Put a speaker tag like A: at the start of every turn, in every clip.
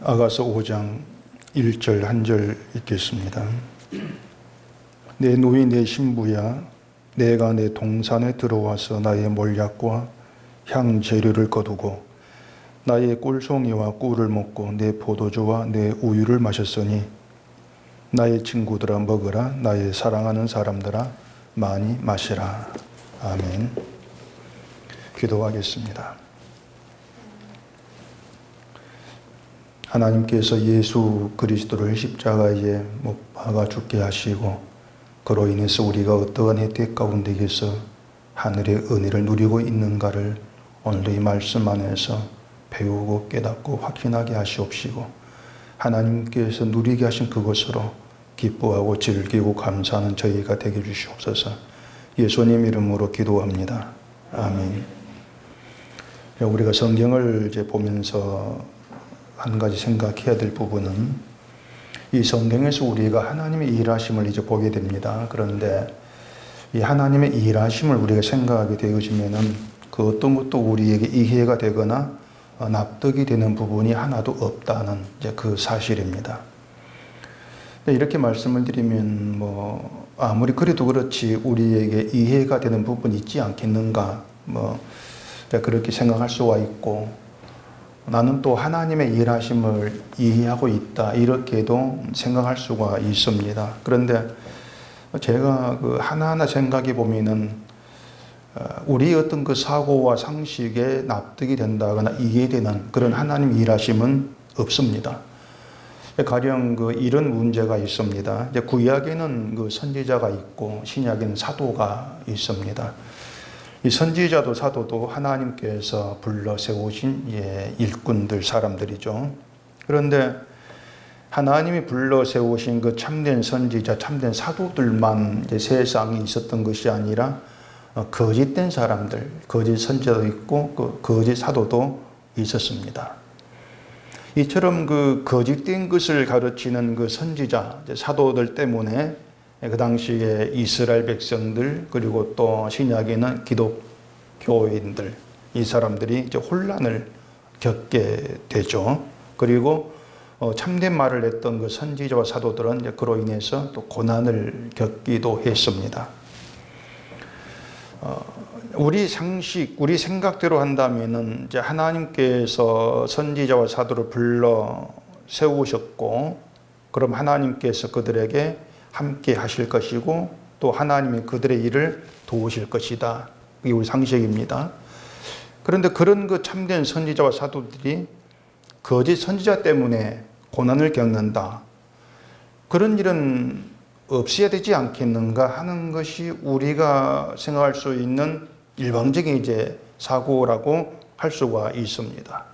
A: 아가서 5장 1절 한 절 읽겠습니다. 내 누이 내 신부야, 내가 내 동산에 들어와서 나의 몰약과 향 재료를 거두고 나의 꿀송이와 꿀을 먹고 내 포도주와 내 우유를 마셨으니 나의 친구들아 먹으라, 나의 사랑하는 사람들아 많이 마시라. 아멘. 기도하겠습니다. 하나님께서 예수 그리스도를 십자가에 못 박아 죽게 하시고 그로 인해서 우리가 어떠한 혜택 가운데에서 하늘의 은혜를 누리고 있는가를 오늘도 이 말씀 안에서 배우고 깨닫고 확신하게 하시옵시고 하나님께서 누리게 하신 그것으로 기뻐하고 즐기고 감사하는 저희가 되게 해주시옵소서. 예수님 이름으로 기도합니다. 아멘. 우리가 성경을 이제 보면서 한 가지 생각해야 될 부분은 이 성경에서 우리가 하나님의 일하심을 이제 보게 됩니다. 그런데 이 하나님의 일하심을 우리가 생각하게 되어지면은 그 어떤 것도 우리에게 이해가 되거나 납득이 되는 부분이 하나도 없다는 이제 그 사실입니다. 이렇게 말씀을 드리면 아무리 그래도 그렇지 우리에게 이해가 되는 부분이 있지 않겠는가 그렇게 생각할 수가 있고 나는 또 하나님의 일하심을 이해하고 있다 이렇게도 생각할 수가 있습니다. 그런데 제가 그 하나하나 생각해 보면은 우리 어떤 그 사고와 상식에 납득이 된다거나 이해되는 그런 하나님 일하심은 없습니다. 가령 이런 문제가 있습니다. 이제 구약에는 그 선지자가 있고 신약에는 사도가 있습니다. 이 선지자도 사도도 하나님께서 불러 세우신 일꾼들, 사람들이죠. 그런데 하나님이 불러 세우신 그 참된 선지자, 참된 사도들만 이제 세상에 있었던 것이 아니라 거짓된 사람들, 거짓 선지자도 있고 거짓 사도도 있었습니다. 이처럼 그 거짓된 것을 가르치는 그 선지자, 사도들 때문에 그 당시에 이스라엘 백성들 그리고 또 신약에는 기독교인들 이 사람들이 이제 혼란을 겪게 되죠. 그리고 참된 말을 했던 그 선지자와 사도들은 이제 그로 인해서 또 고난을 겪기도 했습니다. 우리 상식, 우리 생각대로 한다면은 이제 하나님께서 선지자와 사도를 불러 세우셨고, 그럼 하나님께서 그들에게 함께 하실 것이고, 또 하나님이 그들의 일을 도우실 것이다. 이게 우리 상식입니다. 그런데 그런 그 참된 선지자와 사도들이 거짓 선지자 때문에 고난을 겪는다. 그런 일은 없어야 되지 않겠는가 하는 것이 우리가 생각할 수 있는 일방적인 이제 사고라고 할 수가 있습니다.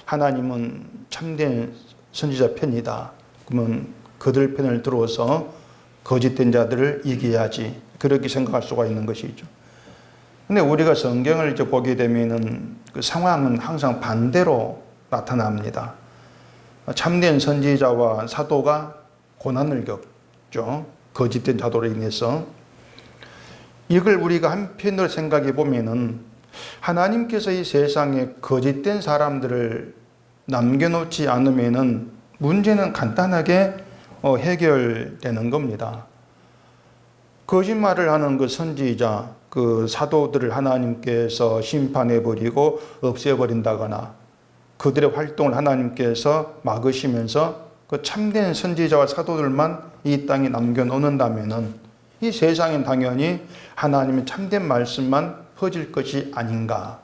A: 하나님은 참된 선지자 편이다. 그러면 그들 편을 들어서 거짓된 자들을 이겨야지. 그렇게 생각할 수가 있는 것이죠. 근데 우리가 성경을 이제 보게 되면은 그 상황은 항상 반대로 나타납니다. 참된 선지자와 사도가 고난을 겪죠. 거짓된 자도로 인해서. 이걸 우리가 한편으로 생각해 보면은 하나님께서 이 세상에 거짓된 사람들을 남겨놓지 않으면은 문제는 간단하게 해결되는 겁니다. 거짓말을 하는 그 선지자, 그 사도들을 하나님께서 심판해버리고 없애버린다거나 그들의 활동을 하나님께서 막으시면서 그 참된 선지자와 사도들만 이 땅에 남겨놓는다면은 이 세상엔 당연히 하나님의 참된 말씀만 퍼질 것이 아닌가.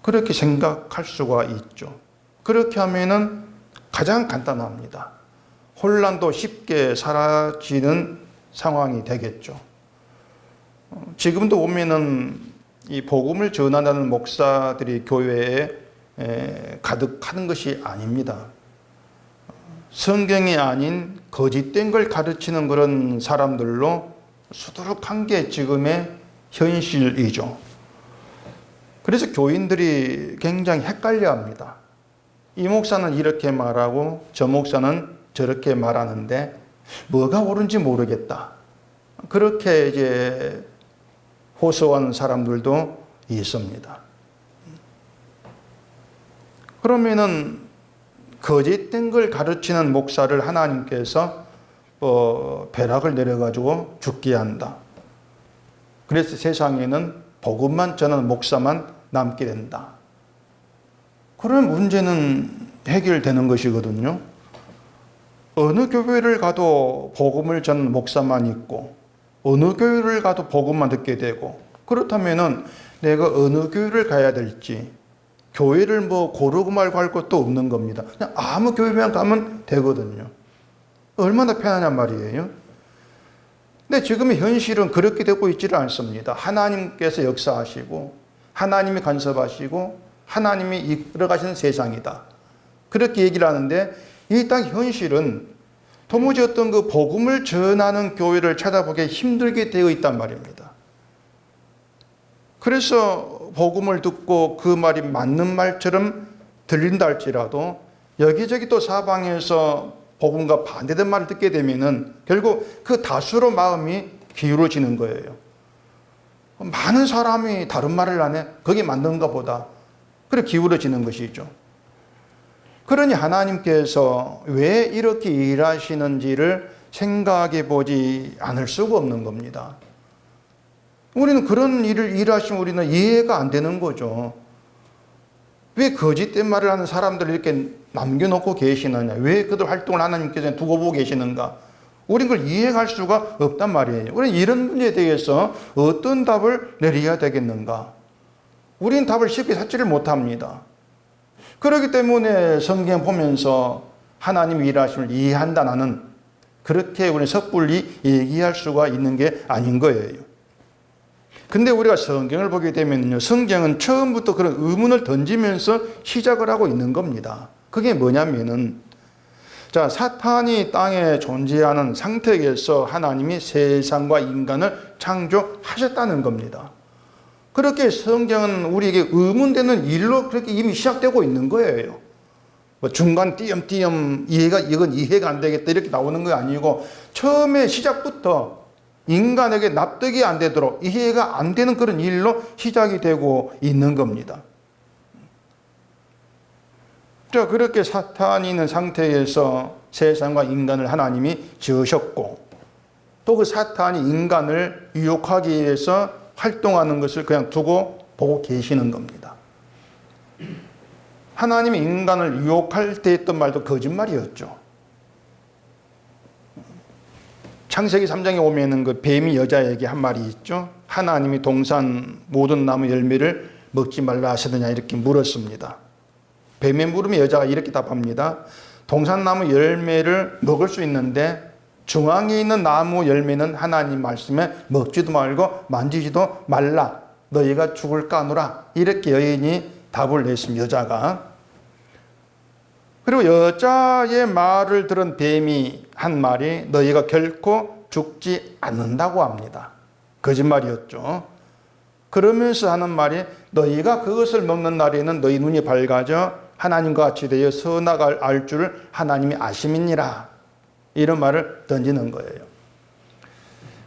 A: 그렇게 생각할 수가 있죠. 그렇게 하면은 가장 간단합니다. 혼란도 쉽게 사라지는 상황이 되겠죠. 지금도 보면은 이 복음을 전한다는 목사들이 교회에 가득하는 것이 아닙니다. 성경이 아닌 거짓된 걸 가르치는 그런 사람들로 수두룩한 게 지금의 현실이죠. 그래서 교인들이 굉장히 헷갈려합니다. 이 목사는 이렇게 말하고 저 목사는 저렇게 말하는데 뭐가 옳은지 모르겠다. 그렇게 이제 호소하는 사람들도 있습니다. 그러면은 거짓된 걸 가르치는 목사를 하나님께서 벼락을 내려가지고 죽게 한다. 그래서 세상에는 복음만 전하는 목사만 남게 된다. 그러면 문제는 해결되는 것이거든요. 어느 교회를 가도 복음을 전하는 목사만 있고 어느 교회를 가도 복음만 듣게 되고, 그렇다면은 내가 어느 교회를 가야 될지 교회를 고르고 말고 할 것도 없는 겁니다. 그냥 아무 교회만 가면 되거든요. 얼마나 편하냔 말이에요. 근데 지금의 현실은 그렇게 되고 있지를 않습니다. 하나님께서 역사하시고 하나님이 간섭하시고 하나님이 이끌어가시는 세상이다. 그렇게 얘기를 하는데 이 땅 현실은 도무지 어떤 그 복음을 전하는 교회를 찾아보기 힘들게 되어 있단 말입니다. 그래서 복음을 듣고 그 말이 맞는 말처럼 들린다 할지라도 여기저기 또 사방에서 복음과 반대된 말을 듣게 되면은 결국 그 다수로 마음이 기울어지는 거예요. 많은 사람이 다른 말을 하네. 그게 맞는가 보다. 그래 기울어지는 것이죠. 그러니 하나님께서 왜 이렇게 일하시는지를 생각해 보지 않을 수가 없는 겁니다. 우리는 그런 일을 일하시면 우리는 이해가 안 되는 거죠. 왜 거짓된 말을 하는 사람들을 이렇게 남겨놓고 계시느냐? 왜 그들 활동을 하나님께서 두고 보고 계시는가? 우리는 그걸 이해할 수가 없단 말이에요. 우리는 이런 문제에 대해서 어떤 답을 내려야 되겠는가? 우리는 답을 쉽게 찾지를 못합니다. 그렇기 때문에 성경 보면서 하나님 일하심을 이해한다 나는 그렇게 우리는 섣불리 얘기할 수가 있는 게 아닌 거예요. 근데 우리가 성경을 보게 되면요, 성경은 처음부터 그런 의문을 던지면서 시작을 하고 있는 겁니다. 그게 뭐냐면은, 자, 사탄이 땅에 존재하는 상태에서 하나님이 세상과 인간을 창조하셨다는 겁니다. 그렇게 성경은 우리에게 의문되는 일로 그렇게 이미 시작되고 있는 거예요. 중간 띄엄띄엄 이건 이해가 안 되겠다 이렇게 나오는 거 아니고 처음에 시작부터 인간에게 납득이 안 되도록 이해가 안 되는 그런 일로 시작이 되고 있는 겁니다. 자, 그렇게 사탄이 있는 상태에서 세상과 인간을 하나님이 지으셨고 또 그 사탄이 인간을 유혹하기 위해서 활동하는 것을 그냥 두고 보고 계시는 겁니다. 하나님이 인간을 유혹할 때 했던 말도 거짓말이었죠. 창세기 3장에 오면은 그 뱀이 여자에게 한 말이 있죠. 하나님이 동산 모든 나무 열매를 먹지 말라 하시느냐 이렇게 물었습니다. 뱀의 물음에 여자가 이렇게 답합니다. 동산나무 열매를 먹을 수 있는데 중앙에 있는 나무 열매는 하나님 말씀에 먹지도 말고 만지지도 말라. 너희가 죽을까 하노라. 이렇게 여인이 답을 냈습니다. 여자가. 그리고 여자의 말을 들은 뱀이 한 말이 너희가 결코 죽지 않는다고 합니다. 거짓말이었죠. 그러면서 하는 말이 너희가 그것을 먹는 날에는 너희 눈이 밝아져 하나님과 같이 되어 선악을 알 줄을 하나님이 아심이니라. 이런 말을 던지는 거예요.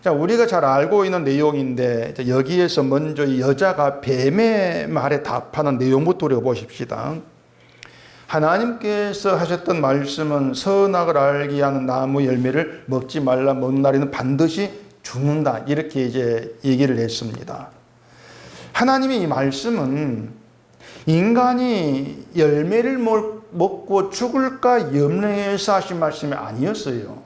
A: 자, 우리가 잘 알고 있는 내용인데 여기에서 먼저 이 여자가 뱀의 말에 답하는 내용부터 우리가 보십시다. 하나님께서 하셨던 말씀은 선악을 알게 하는 나무 열매를 먹지 말라. 먹는 날에는 반드시 죽는다. 이렇게 이제 얘기를 했습니다. 하나님의 이 말씀은 인간이 열매를 먹고 죽을까 염려해서 하신 말씀이 아니었어요.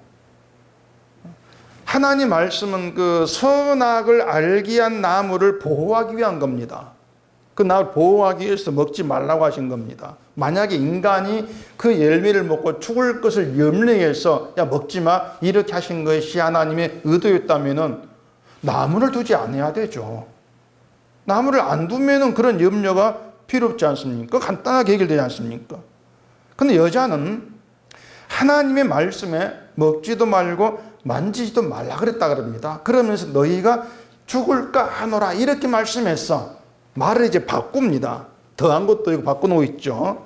A: 하나님 말씀은 그 선악을 알게 한 나무를 보호하기 위한 겁니다. 그 나무를 보호하기 위해서 먹지 말라고 하신 겁니다. 만약에 인간이 그 열매를 먹고 죽을 것을 염려해서 야 먹지 마 이렇게 하신 것이 하나님의 의도였다면은 나무를 두지 않아야 되죠. 나무를 안 두면은 그런 염려가 필요 없지 않습니까? 간단하게 해결되지 않습니까? 근데 여자는 하나님의 말씀에 먹지도 말고 만지지도 말라 그랬다 그럽니다. 그러면서 너희가 죽을까 하노라 이렇게 말씀했어. 말을 이제 바꿉니다. 더한 것도 이거 바꿔놓고 있죠.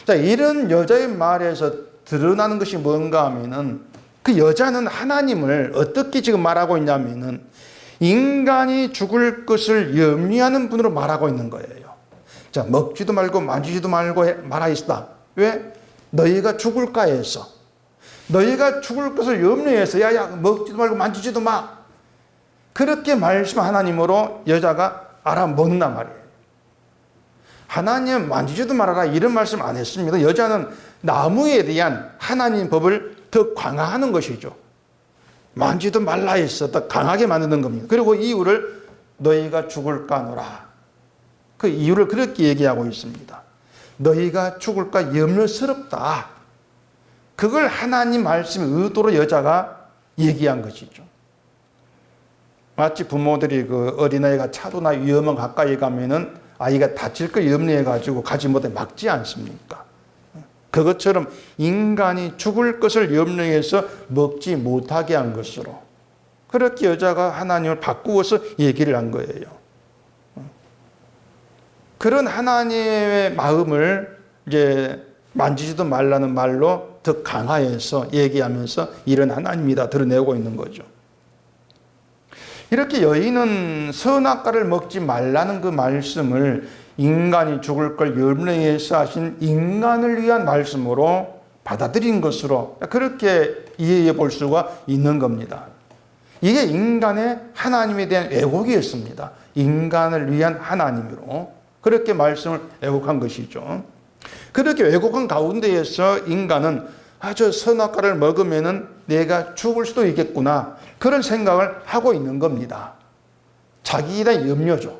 A: 자, 이런 여자의 말에서 드러나는 것이 뭔가 하면은 그 여자는 하나님을 어떻게 지금 말하고 있냐면은 인간이 죽을 것을 염려하는 분으로 말하고 있는 거예요. 자, 먹지도 말고 만지지도 말고 말하 있다. 왜? 너희가 죽을까 해서, 너희가 죽을 것을 염려해서 야야 먹지도 말고 만지지도 마, 그렇게 말씀 하나님으로 여자가 알아먹는단 말이에요. 하나님 만지지도 말아라 이런 말씀 안 했습니다. 여자는 나무에 대한 하나님 법을 더 강화하는 것이죠. 만지도 말라 해서 더 강하게 만드는 겁니다. 그리고 이유를 너희가 죽을까 하노라, 그 이유를 그렇게 얘기하고 있습니다. 너희가 죽을까 염려스럽다. 그걸 하나님 말씀의 의도로 여자가 얘기한 것이죠. 마치 부모들이 그 어린아이가 차도나 위험한 가까이 가면은 아이가 다칠 걸 염려해가지고 가지 못해 막지 않습니까? 그것처럼 인간이 죽을 것을 염려해서 먹지 못하게 한 것으로, 그렇게 여자가 하나님을 바꾸어서 얘기를 한 거예요. 그런 하나님의 마음을 이제 만지지도 말라는 말로 더 강화해서 얘기하면서 이런 하나님이다 드러내고 있는 거죠. 이렇게 여인은 선악과를 먹지 말라는 그 말씀을 인간이 죽을 걸 염려해서 하신 인간을 위한 말씀으로 받아들인 것으로 그렇게 이해해 볼 수가 있는 겁니다. 이게 인간의 하나님에 대한 왜곡이었습니다. 인간을 위한 하나님으로 그렇게 말씀을 왜곡한 것이죠. 그렇게 왜곡한 가운데에서 인간은 저 선악과를 먹으면은 내가 죽을 수도 있겠구나, 그런 생각을 하고 있는 겁니다. 자기에 대한 염려죠.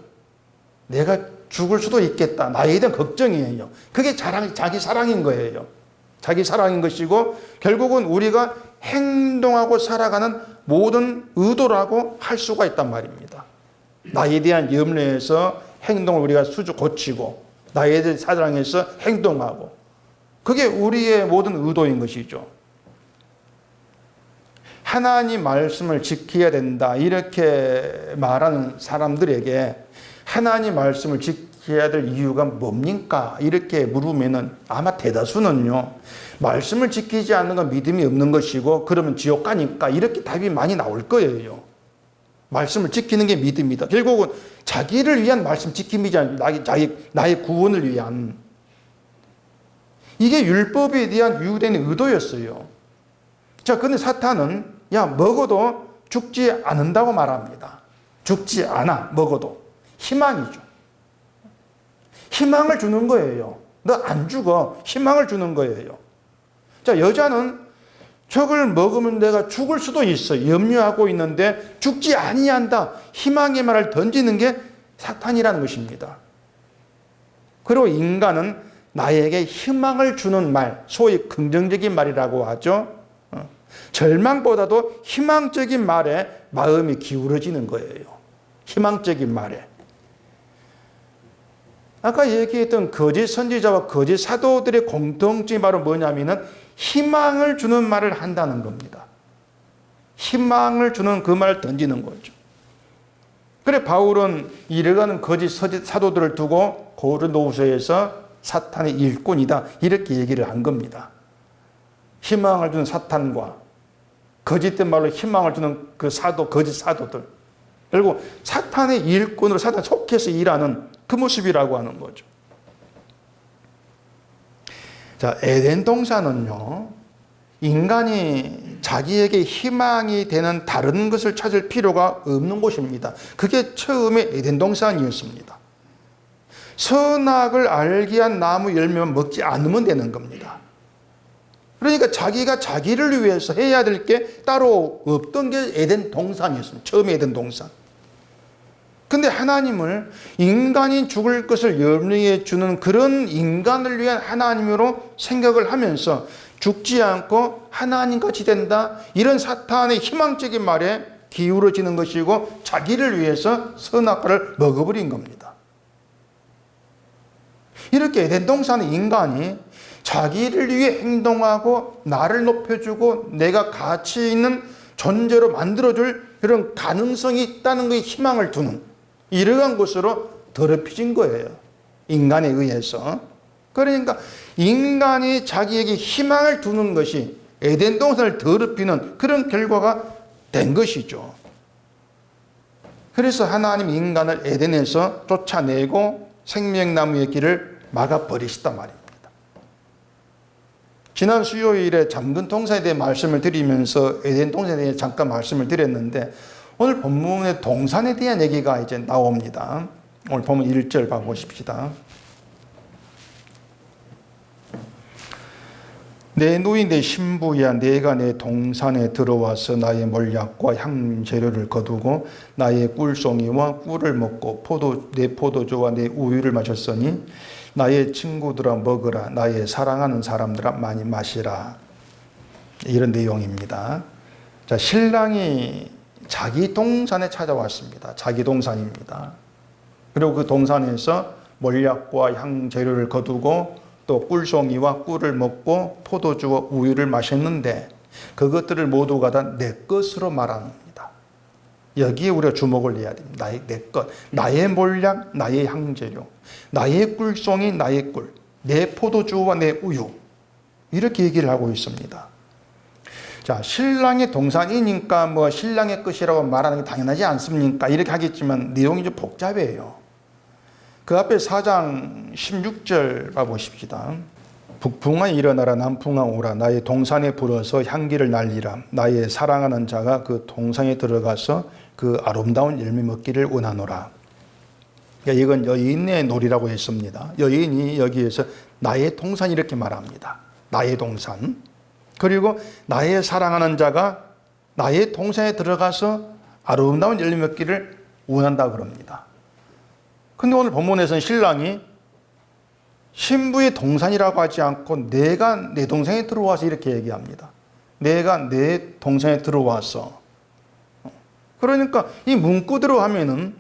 A: 내가 죽을 수도 있겠다, 나에 대한 걱정이에요. 그게 자기 사랑인 거예요. 자기 사랑인 것이고, 결국은 우리가 행동하고 살아가는 모든 의도라고 할 수가 있단 말입니다. 나에 대한 염려에서 행동을 우리가 고치고, 나에 대한 사랑해서 행동하고, 그게 우리의 모든 의도인 것이죠. 하나님 말씀을 지켜야 된다 이렇게 말하는 사람들에게 하나님 말씀을 지켜야 될 이유가 뭡니까? 이렇게 물으면은 아마 대다수는요, 말씀을 지키지 않는 건 믿음이 없는 것이고 그러면 지옥 가니까, 이렇게 답이 많이 나올 거예요. 말씀을 지키는 게 믿음이다. 결국은 자기를 위한 말씀 지킴이지 않습니까? 나의 구원을 위한. 이게 율법에 대한 유대인 의도였어요. 자, 근데 사탄은 먹어도 죽지 않는다고 말합니다. 죽지 않아, 먹어도. 희망이죠. 희망을 주는 거예요. 너 안 죽어. 희망을 주는 거예요. 자, 여자는 저걸 먹으면 내가 죽을 수도 있어 염려하고 있는데 죽지 아니한다, 희망의 말을 던지는 게 사탄이라는 것입니다. 그리고 인간은 나에게 희망을 주는 말, 소위 긍정적인 말이라고 하죠. 절망보다도 희망적인 말에 마음이 기울어지는 거예요. 희망적인 말에. 아까 얘기했던 거짓 선지자와 거짓 사도들의 공통점이 바로 뭐냐면은 희망을 주는 말을 한다는 겁니다. 희망을 주는 그 말을 던지는 거죠. 그래 바울은 이래가는 거짓 사도들을 두고 고린도후서에서 사탄의 일꾼이다 이렇게 얘기를 한 겁니다. 희망을 주는 사탄과 거짓된 말로 희망을 주는 그 사도, 거짓 사도들, 결국 사탄의 일꾼으로 사탄 속해서 일하는 그 모습이라고 하는 거죠. 자, 에덴 동산은요, 인간이 자기에게 희망이 되는 다른 것을 찾을 필요가 없는 곳입니다. 그게 처음에 에덴 동산이었습니다. 선악을 알게 한 나무 열매만 먹지 않으면 되는 겁니다. 그러니까 자기가 자기를 위해서 해야 될 게 따로 없던 게 에덴 동산이었습니다. 처음에 에덴 동산. 근데 하나님을 인간이 죽을 것을 염려해 주는 그런 인간을 위한 하나님으로 생각을 하면서 죽지 않고 하나님같이 된다, 이런 사탄의 희망적인 말에 기울어지는 것이고 자기를 위해서 선악과를 먹어버린 겁니다. 이렇게 에덴 동산의 인간이 자기를 위해 행동하고 나를 높여주고 내가 가치 있는 존재로 만들어줄 그런 가능성이 있다는 것에 희망을 두는 이러한 것으로 더럽혀진 거예요. 인간에 의해서. 그러니까 인간이 자기에게 희망을 두는 것이 에덴 동산을 더럽히는 그런 결과가 된 것이죠. 그래서 하나님 인간을 에덴에서 쫓아내고 생명나무의 길을 막아버리셨단 말입니다. 지난 수요일에 잠근 동산에 대해 말씀을 드리면서 에덴 동산에 대해 잠깐 말씀을 드렸는데 오늘 본문의 동산에 대한 얘기가 이제 나옵니다. 오늘 본문 1절 봐보십시다. 내 누이 내 신부야 내가 내 동산에 들어와서 나의 몰약과 향재료를 거두고 나의 꿀송이와 꿀을 먹고 내 포도주와 내 우유를 마셨으니 나의 친구들아 먹으라 나의 사랑하는 사람들아 많이 마시라. 이런 내용입니다. 자, 신랑이 자기 동산에 찾아왔습니다. 자기 동산입니다. 그리고 그 동산에서 몰약과 향재료를 거두고 또 꿀송이와 꿀을 먹고 포도주와 우유를 마셨는데 그것들을 모두가 다 내 것으로 말합니다. 여기에 우리가 주목을 해야 됩니다. 내 것, 나의 몰약, 나의 향재료, 나의 꿀송이, 나의 꿀, 내 포도주와 내 우유, 이렇게 얘기를 하고 있습니다. 자, 신랑의 동산이니까 뭐 신랑의 것이라고 말하는 게 당연하지 않습니까? 이렇게 하겠지만 내용이 좀 복잡해요. 그 앞에 4장 16절 봐보십시다. 북풍아 일어나라 남풍아 오라 나의 동산에 불어서 향기를 날리라 나의 사랑하는 자가 그 동산에 들어가서 그 아름다운 열매 먹기를 원하노라. 그러니까 이건 여인의 놀이라고 했습니다. 여인이 여기에서 나의 동산 이렇게 말합니다. 나의 동산. 그리고 나의 사랑하는 자가 나의 동산에 들어가서 아름다운 열매 먹기를 원한다 그럽니다. 근데 오늘 본문에서는 신랑이 신부의 동산이라고 하지 않고 내가 내 동산에 들어와서 이렇게 얘기합니다. 내가 내 동산에 들어와서. 그러니까 이 문구대로 하면은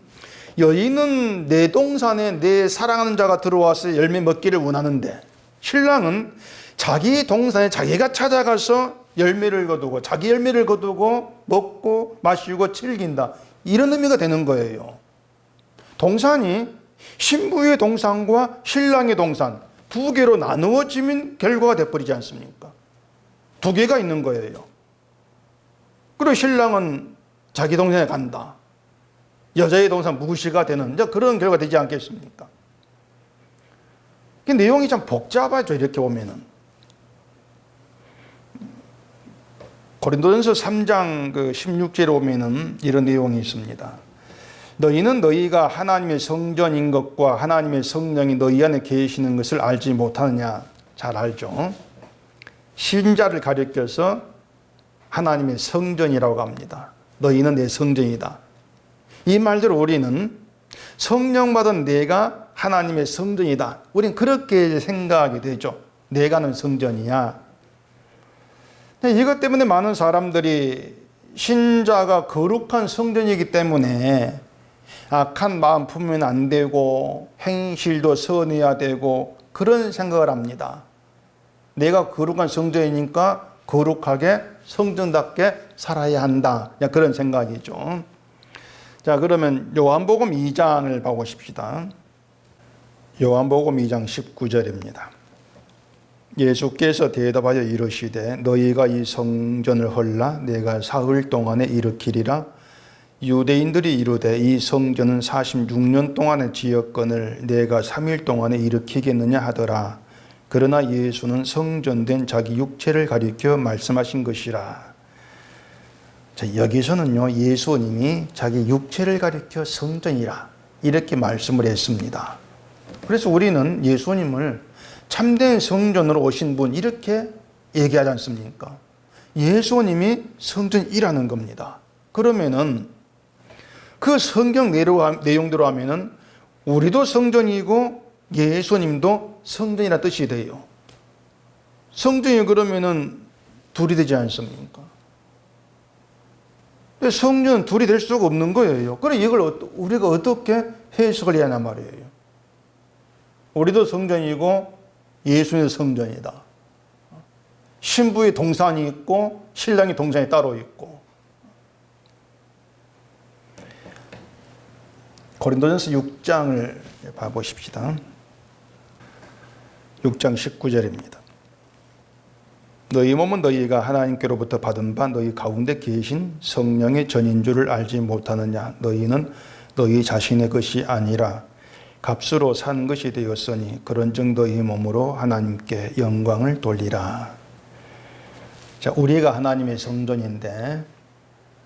A: 여인은 내 동산에 내 사랑하는 자가 들어와서 열매 먹기를 원하는데 신랑은 자기 동산에 자기가 찾아가서 열매를 거두고 자기 열매를 거두고 먹고 마시고 즐긴다. 이런 의미가 되는 거예요. 동산이 신부의 동산과 신랑의 동산 두 개로 나누어지면 결과가 돼버리지 않습니까? 두 개가 있는 거예요. 그리고 신랑은 자기 동산에 간다. 여자의 동산 무시가 되는 그런 결과가 되지 않겠습니까? 그 내용이 참 복잡하죠. 이렇게 보면은. 고린도전서 3장 16절에 보면은 이런 내용이 있습니다. 너희는 너희가 하나님의 성전인 것과 하나님의 성령이 너희 안에 계시는 것을 알지 못하느냐? 잘 알죠. 신자를 가리켜서 하나님의 성전이라고 합니다. 너희는 내 성전이다. 이 말대로 우리는 성령 받은 내가 하나님의 성전이다. 우리는 그렇게 생각하게 되죠. 내가는 성전이야. 이것 때문에 많은 사람들이 신자가 거룩한 성전이기 때문에 악한 마음 품으면 안 되고 행실도 선해야 되고 그런 생각을 합니다. 내가 거룩한 성전이니까 거룩하게 성전답게 살아야 한다. 그런 생각이죠. 자, 그러면 요한복음 2장을 봐보십시다. 요한복음 2장 19절입니다. 예수께서 대답하여 이르시되 너희가 이 성전을 헐라 내가 사흘 동안에 일으키리라. 유대인들이 이르되 이 성전은 46년 동안의 지역건을 내가 3일 동안에 일으키겠느냐 하더라. 그러나 예수는 성전된 자기 육체를 가리켜 말씀하신 것이라. 자, 여기서는요 예수님이 자기 육체를 가리켜 성전이라 이렇게 말씀을 했습니다. 그래서 우리는 예수님을 참된 성전으로 오신 분 이렇게 얘기하지 않습니까? 예수님이 성전이라는 겁니다. 그러면은 그 성경 내용대로 하면은 우리도 성전이고 예수님도 성전이라는 뜻이 돼요. 성전이 그러면은 둘이 되지 않습니까? 성전은 둘이 될 수가 없는 거예요. 그래 이걸 우리가 어떻게 해석을 해야 하냐 말이에요. 우리도 성전이고 예수님도 성전이다. 신부의 동산이 있고 신랑의 동산이 따로 있고. 고린도전서 6장을 봐보십시다. 6장 19절입니다. 너희 몸은 너희가 하나님께로부터 받은 바 너희 가운데 계신 성령의 전인 줄을 알지 못하느냐. 너희는 너희 자신의 것이 아니라 값으로 산 것이 되었으니 그런즉 너희 몸으로 하나님께 영광을 돌리라. 자, 우리가 하나님의 성전인데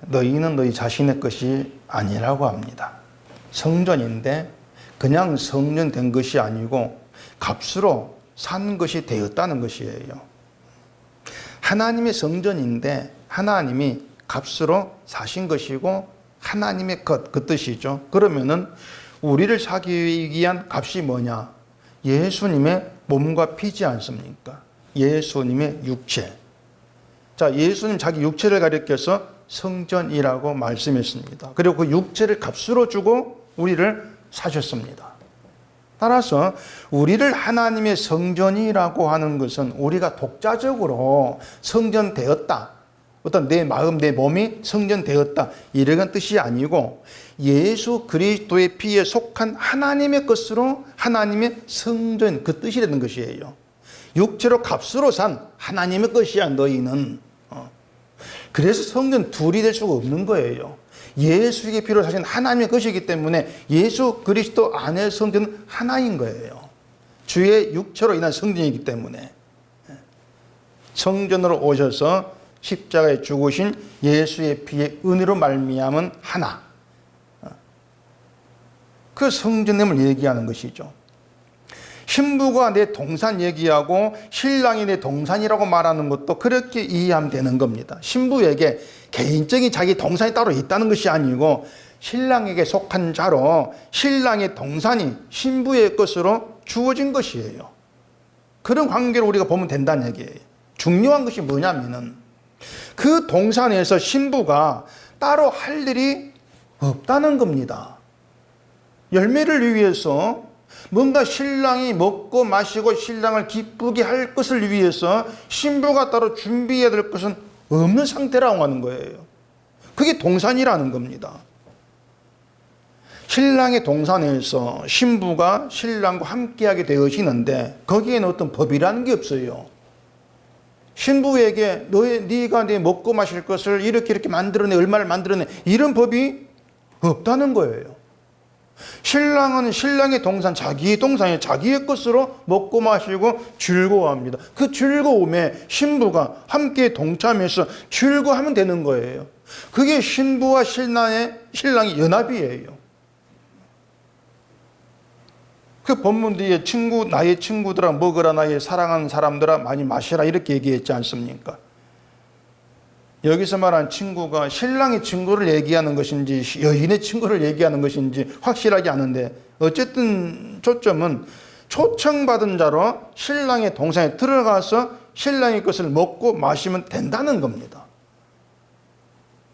A: 너희는 너희 자신의 것이 아니라고 합니다. 성전인데 그냥 성전 된 것이 아니고 값으로 산 것이 되었다는 것이에요. 하나님의 성전인데 하나님이 값으로 사신 것이고 하나님의 것, 그 뜻이죠. 그러면은 우리를 사기 위한 값이 뭐냐? 예수님의 몸과 피지 않습니까? 예수님의 육체. 자, 예수님 자기 육체를 가리켜서 성전이라고 말씀했습니다. 그리고 그 육체를 값으로 주고 우리를 사셨습니다. 따라서 우리를 하나님의 성전이라고 하는 것은 우리가 독자적으로 성전되었다. 어떤 내 마음, 내 몸이 성전되었다. 이런 뜻이 아니고 예수 그리스도의 피에 속한 하나님의 것으로 하나님의 성전, 그 뜻이라는 것이에요. 육체로 값으로 산 하나님의 것이야 너희는. 그래서 성전 둘이 될 수가 없는 거예요. 예수의 피로 사신 하나님의 것이기 때문에 예수 그리스도 안의 성전은 하나인 거예요. 주의 육체로 인한 성전이기 때문에 성전으로 오셔서 십자가에 죽으신 예수의 피의 은혜로 말미암은 하나, 그 성전됨을 얘기하는 것이죠. 신부가 내 동산 얘기하고 신랑이 내 동산이라고 말하는 것도 그렇게 이해하면 되는 겁니다. 신부에게 개인적인 자기 동산이 따로 있다는 것이 아니고 신랑에게 속한 자로 신랑의 동산이 신부의 것으로 주어진 것이에요. 그런 관계를 우리가 보면 된다는 얘기예요. 중요한 것이 뭐냐면은 그 동산에서 신부가 따로 할 일이 없다는 겁니다. 열매를 위해서 뭔가 신랑이 먹고 마시고 신랑을 기쁘게 할 것을 위해서 신부가 따로 준비해야 될 것은 없는 상태라고 하는 거예요. 그게 동산이라는 겁니다. 신랑의 동산에서 신부가 신랑과 함께하게 되어지는데 거기에는 어떤 법이라는 게 없어요. 신부에게 네가 내 먹고 마실 것을 이렇게 만들어내, 얼마를 만들어내, 이런 법이 없다는 거예요. 신랑은 신랑의 동산, 자기의 동산에 자기의 것으로 먹고 마시고 즐거워합니다. 그 즐거움에 신부가 함께 동참해서 즐거워하면 되는 거예요. 그게 신부와 신랑의 연합이에요. 그 본문 뒤에 나의 친구들아 먹으라, 나의 사랑하는 사람들아 많이 마시라, 이렇게 얘기했지 않습니까? 여기서 말한 친구가 신랑의 친구를 얘기하는 것인지 여인의 친구를 얘기하는 것인지 확실하지 않은데 어쨌든 초점은 초청받은 자로 신랑의 동산에 들어가서 신랑의 것을 먹고 마시면 된다는 겁니다.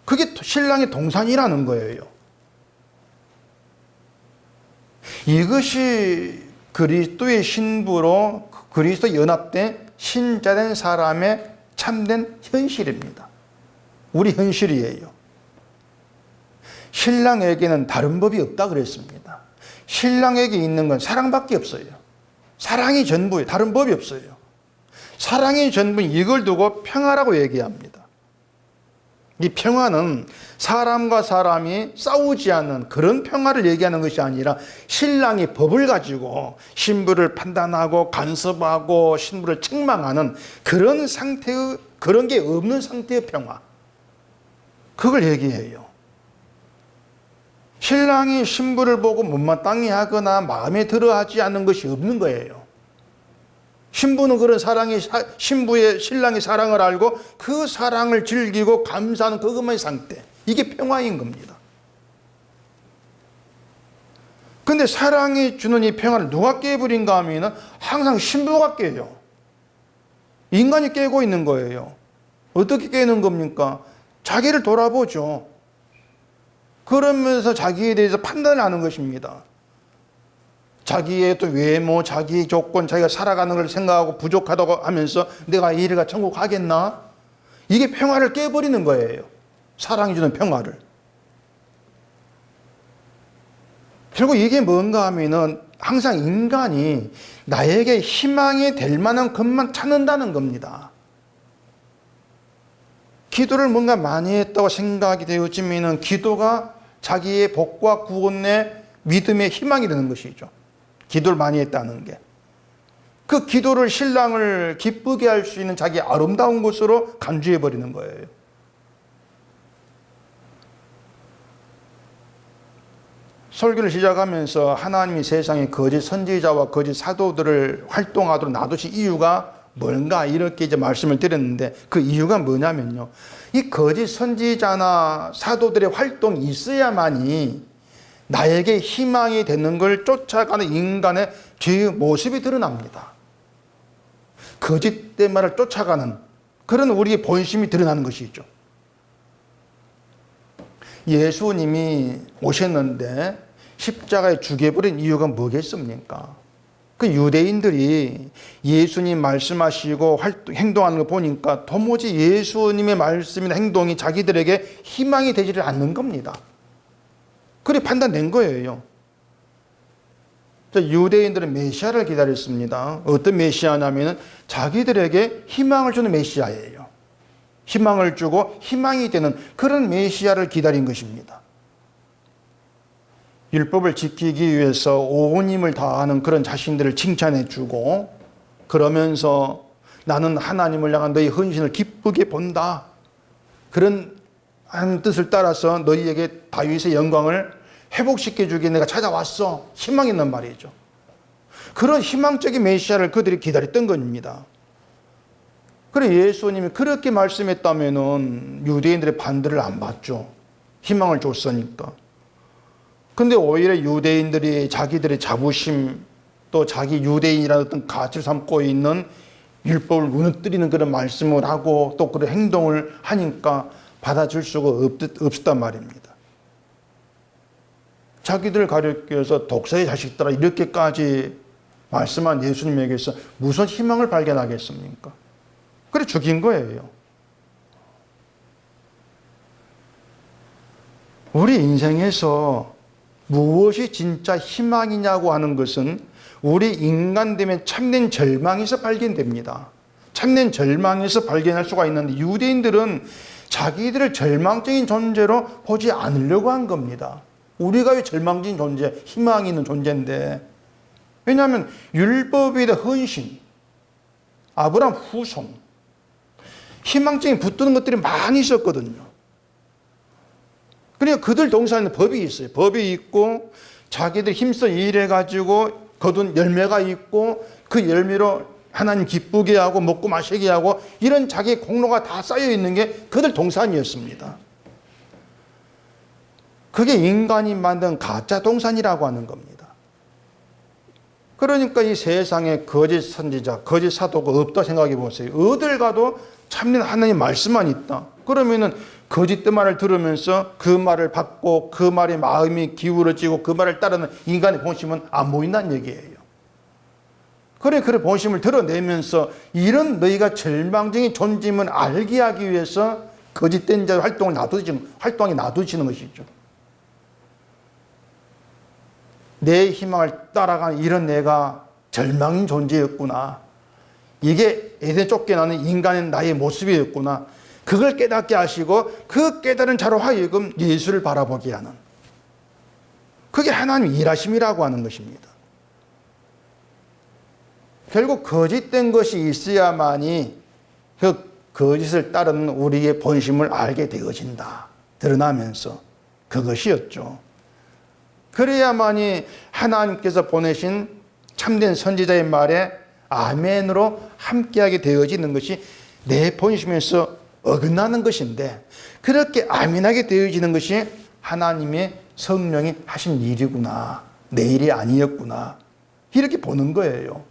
A: 그게 신랑의 동산이라는 거예요. 이것이 그리스도의 신부로 그리스도 연합된 신자된 사람의 참된 현실입니다. 우리 현실이에요. 신랑에게는 다른 법이 없다 그랬습니다. 신랑에게 있는 건 사랑밖에 없어요. 사랑이 전부예요. 다른 법이 없어요. 사랑이 전부인 이걸 두고 평화라고 얘기합니다. 이 평화는 사람과 사람이 싸우지 않는 그런 평화를 얘기하는 것이 아니라 신랑이 법을 가지고 신부를 판단하고 간섭하고 신부를 책망하는 그런 상태의, 그런 게 없는 상태의 평화, 그걸 얘기해요. 신랑이 신부를 보고 못마땅해 하거나 마음에 들어 하지 않는 것이 없는 거예요. 신부는 그런 신랑의 사랑을 알고 그 사랑을 즐기고 감사하는 그것만의 상태, 이게 평화인 겁니다. 근데 사랑이 주는 이 평화를 누가 깨버린가 하면 항상 신부가 깨요. 인간이 깨고 있는 거예요. 어떻게 깨는 겁니까? 자기를 돌아보죠. 그러면서 자기에 대해서 판단을 하는 것입니다. 자기의 또 외모, 자기의 조건, 자기가 살아가는 걸 생각하고 부족하다고 하면서 내가 이래가 천국 가겠나? 이게 평화를 깨버리는 거예요. 사랑이 주는 평화를. 결국 이게 뭔가 하면은 항상 인간이 나에게 희망이 될 만한 것만 찾는다는 겁니다. 기도를 뭔가 많이 했다고 생각이 되어지면은 기도가 자기의 복과 구원의 믿음의 희망이 되는 것이죠. 기도를 많이 했다는 게. 그 기도를 신랑을 기쁘게 할 수 있는 자기 아름다운 것으로 간주해 버리는 거예요. 설교를 시작하면서 하나님이 세상에 거짓 선지자와 거짓 사도들을 활동하도록 놔두신 이유가 뭔가 이렇게 이제 말씀을 드렸는데, 그 이유가 뭐냐면요, 이 거짓 선지자나 사도들의 활동이 있어야만이 나에게 희망이 되는 걸 쫓아가는 인간의 죄의 모습이 드러납니다. 거짓된 말을 쫓아가는 그런 우리의 본심이 드러나는 것이죠. 예수님이 오셨는데 십자가에 죽여버린 이유가 뭐겠습니까? 그 유대인들이 예수님 말씀하시고 행동하는 거 보니까 도무지 예수님의 말씀이나 행동이 자기들에게 희망이 되지를 않는 겁니다. 그래 판단된 거예요. 유대인들은 메시아를 기다렸습니다. 어떤 메시아냐면 자기들에게 희망을 주는 메시아예요. 희망을 주고 희망이 되는 그런 메시아를 기다린 것입니다. 율법을 지키기 위해서 온 힘을 다하는 그런 자신들을 칭찬해 주고, 그러면서 나는 하나님을 향한 너희 헌신을 기쁘게 본다, 그런 한 뜻을 따라서 너희에게 다윗의 영광을 회복시켜 주기에 내가 찾아왔어, 희망이 있는 말이죠. 그런 희망적인 메시아를 그들이 기다렸던 겁니다. 그래 예수님이 그렇게 말씀했다면은 유대인들의 반대를 안 받죠. 희망을 줬으니까. 근데 오히려 유대인들이 자기들의 자부심, 또 자기 유대인이라는 어떤 가치를 삼고 있는 율법을 무너뜨리는 그런 말씀을 하고 또 그런 행동을 하니까 받아줄 수가 없었단 말입니다. 자기들 가르치기 위해서 독사의 자식들아 이렇게까지 말씀한 예수님에게서 무슨 희망을 발견하겠습니까? 그래 죽인 거예요. 우리 인생에서 무엇이 진짜 희망이냐고 하는 것은 우리 인간됨의 참된 절망에서 발견됩니다. 참된 절망에서 발견할 수가 있는데, 유대인들은 자기들을 절망적인 존재로 보지 않으려고 한 겁니다. 우리가 왜 절망적인 존재, 희망이 있는 존재인데, 왜냐하면 율법에 대한 헌신, 아브라함 후손, 희망적인 붙드는 것들이 많이 있었거든요. 그러니까 그들 동산에는 법이 있어요. 법이 있고 자기들 힘써 일해가지고 거둔 열매가 있고 그 열매로 하나님 기쁘게 하고 먹고 마시게 하고 이런 자기의 공로가 다 쌓여 있는 게 그들 동산이었습니다. 그게 인간이 만든 가짜 동산이라고 하는 겁니다. 그러니까 이 세상에 거짓 선지자, 거짓 사도가 없다 생각해 보세요. 어딜 가도 참된 하나님 말씀만 있다. 그러면은 거짓된 말을 들으면서 그 말을 받고 그 말에 마음이 기울어지고 그 말을 따르는 인간의 본심은 안 보인다는 얘기예요. 그래 본심을 드러내면서 이런 너희가 절망적인 존재임을 알게 하기 위해서 거짓된 자의 활동을 놔두시는 것이죠. 내 희망을 따라가는 이런 내가 절망인 존재였구나. 이게 에덴 쫓겨나는 인간의 나의 모습이었구나. 그걸 깨닫게 하시고 그 깨달은 자로 하여금 예수를 바라보게 하는, 그게 하나님의 일하심이라고 하는 것입니다. 결국 거짓된 것이 있어야만이 그 거짓을 따르는 우리의 본심을 알게 되어진다. 드러나면서 그것이었죠. 그래야만이 하나님께서 보내신 참된 선지자의 말에 아멘으로 함께하게 되어지는 것이 내 본심에서 어긋나는 것인데, 그렇게 아멘하게 되어지는 것이 하나님의 성령이 하신 일이구나, 내 일이 아니었구나, 이렇게 보는 거예요.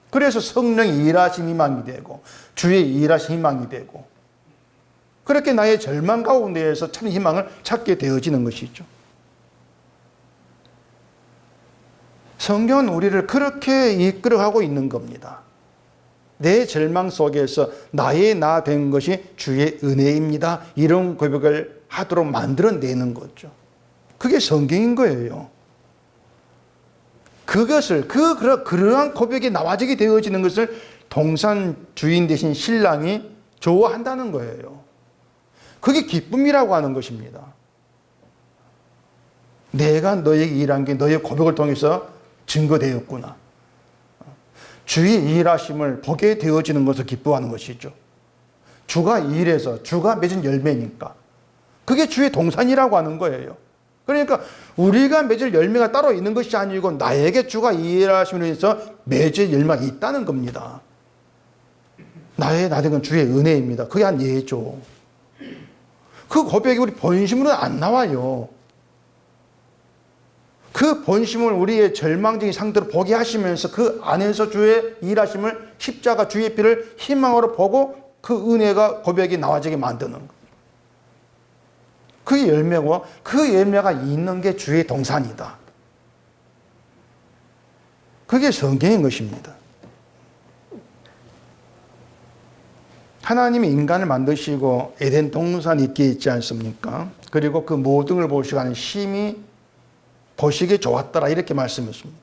A: 그래서 성령이 일하신 희망이 되고 주의 일하신 희망이 되고, 그렇게 나의 절망 가운데에서 참 희망을 찾게 되어지는 것이죠. 성경은 우리를 그렇게 이끌어가고 있는 겁니다. 내 절망 속에서 나의 나 된 것이 주의 은혜입니다, 이런 고백을 하도록 만들어내는 거죠. 그게 성경인 거예요. 그것을 그러한 고백이 나와지게 되어지는 것을 동산 주인 대신 신랑이 좋아한다는 거예요. 그게 기쁨이라고 하는 것입니다. 내가 너에게 일한 게 너의 고백을 통해서 증거되었구나. 주의 일하심을 보게 되어지는 것을 기뻐하는 것이죠. 주가 일해서 주가 맺은 열매니까. 그게 주의 동산이라고 하는 거예요. 그러니까 우리가 맺을 열매가 따로 있는 것이 아니고 나에게 주가 일하심으로 해서 맺을 열매가 있다는 겁니다. 나된 건 주의 은혜입니다. 그게 한 예죠. 그 고백이 우리 본심으로는 안 나와요. 그 본심을 우리의 절망적인 상태로 보게 하시면서 그 안에서 주의 일하심을 십자가 주의 피를 희망으로 보고 그 은혜가 고백이 나와지게 만드는 것. 그게 열매고 그 열매가 있는 게 주의 동산이다. 그게 성경인 것입니다. 하나님이 인간을 만드시고 에덴 동산이 있게 있지 않습니까? 그리고 그 모든 걸 보시고 하는 심히 보시기에 좋았더라 이렇게 말씀했습니다.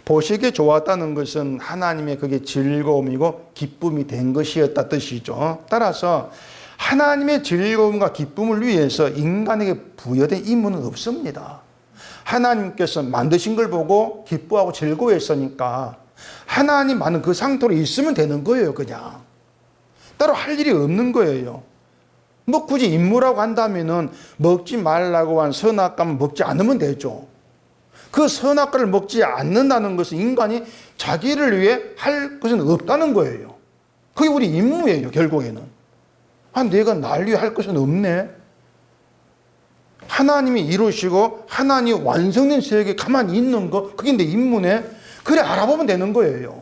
A: 보시기에 좋았다는 것은 하나님의 그게 즐거움이고 기쁨이 된 것이었다 뜻이죠. 따라서 하나님의 즐거움과 기쁨을 위해서 인간에게 부여된 임무는 없습니다. 하나님께서 만드신 걸 보고 기뻐하고 즐거워했으니까 하나님 많은 그 상태로 있으면 되는 거예요. 그냥 따로 할 일이 없는 거예요. 뭐 굳이 임무라고 한다면은 먹지 말라고 한 선악과만 먹지 않으면 되죠. 그 선악과를 먹지 않는다는 것은 인간이 자기를 위해 할 것은 없다는 거예요. 그게 우리 임무예요. 결국에는. 내가 날 위해 할 것은 없네. 하나님이 이루시고 하나님이 완성된 세계에 가만히 있는 거, 그게 내 임무네. 그래 알아보면 되는 거예요.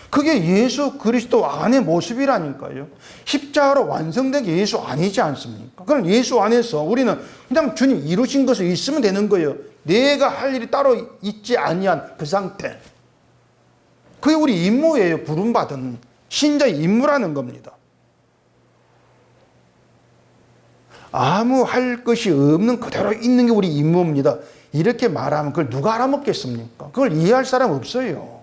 A: 그게 예수 그리스도 안의 모습이라니까요. 십자가로 완성된 게 예수 아니지 않습니까? 그럼 예수 안에서 우리는 그냥 주님 이루신 것을 있으면 되는 거예요. 내가 할 일이 따로 있지 아니한 그 상태. 그게 우리 임무예요. 부름받은 신자의 임무라는 겁니다. 아무 할 것이 없는 그대로 있는 게 우리 임무입니다. 이렇게 말하면 그걸 누가 알아먹겠습니까? 그걸 이해할 사람 없어요.